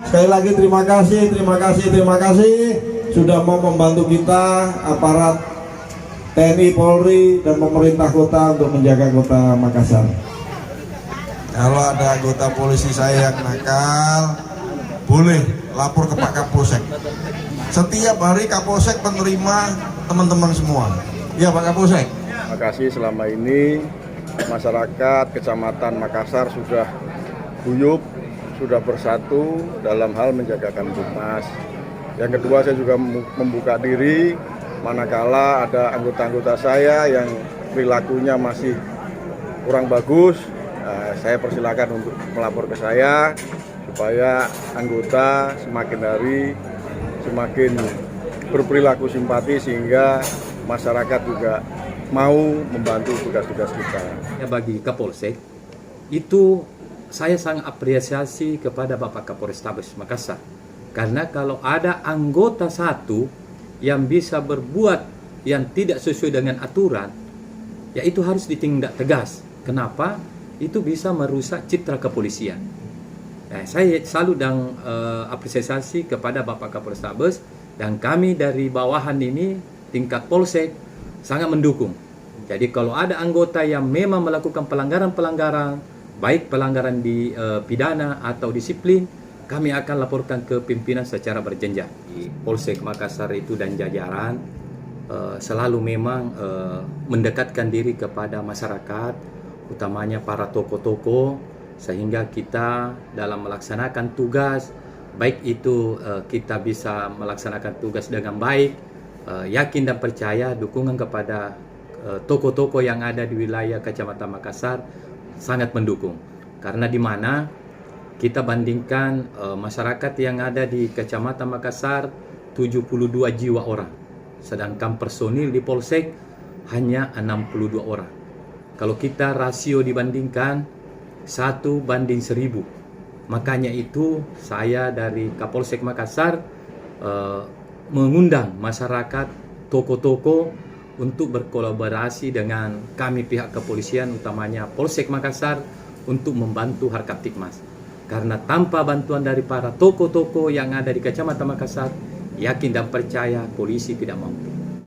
Sekali lagi terima kasih sudah mau membantu kita aparat TNI, Polri dan pemerintah kota untuk menjaga kota Makassar. Kalau ada anggota polisi saya yang nakal, boleh lapor ke Pak Kapolsek. Setiap hari Kapolsek menerima teman-teman semua. Ya Pak Kapolsek. Terima kasih, selama ini masyarakat Kecamatan Makassar sudah guyup, sudah bersatu dalam hal menjaga Kamtipmas. Yang kedua, saya juga membuka diri manakala ada anggota-anggota saya yang perilakunya masih kurang bagus. Saya persilakan untuk melapor ke saya supaya anggota semakin hari semakin berperilaku simpati sehingga masyarakat juga mau membantu tugas-tugas kita. Bagi Kapolsek itu saya sangat apresiasi kepada Bapak Kapolrestabes Makassar, karena kalau ada anggota satu yang bisa berbuat yang tidak sesuai dengan aturan, ya itu harus ditindak tegas. Kenapa? Itu bisa merusak citra kepolisian. Saya selalu dan apresiasi kepada Bapak Kapolrestabes, dan kami dari bawahan ini tingkat Polsek sangat mendukung. Jadi kalau ada anggota yang memang melakukan pelanggaran-pelanggaran, baik pelanggaran di pidana atau disiplin, kami akan laporkan ke pimpinan secara berjenjang. Polsek Makassar itu dan jajaran selalu memang mendekatkan diri kepada masyarakat, utamanya para tokoh-tokoh, sehingga kita dalam melaksanakan tugas, baik itu kita bisa melaksanakan tugas dengan baik, yakin dan percaya dukungan kepada tokoh-tokoh yang ada di wilayah Kecamatan Makassar sangat mendukung. Karena di mana kita bandingkan masyarakat yang ada di Kecamatan Makassar 72 jiwa orang, sedangkan personil di Polsek hanya 62 orang. Kalau kita rasio dibandingkan 1:1000, makanya itu saya dari Kapolsek Makassar mengundang masyarakat, tokoh-tokoh untuk berkolaborasi dengan kami pihak kepolisian, utamanya Polsek Makassar, untuk membantu Harkaptipmas. Karena tanpa bantuan dari para tokoh-tokoh yang ada di Kecamatan Makassar, yakin dan percaya polisi tidak mampu.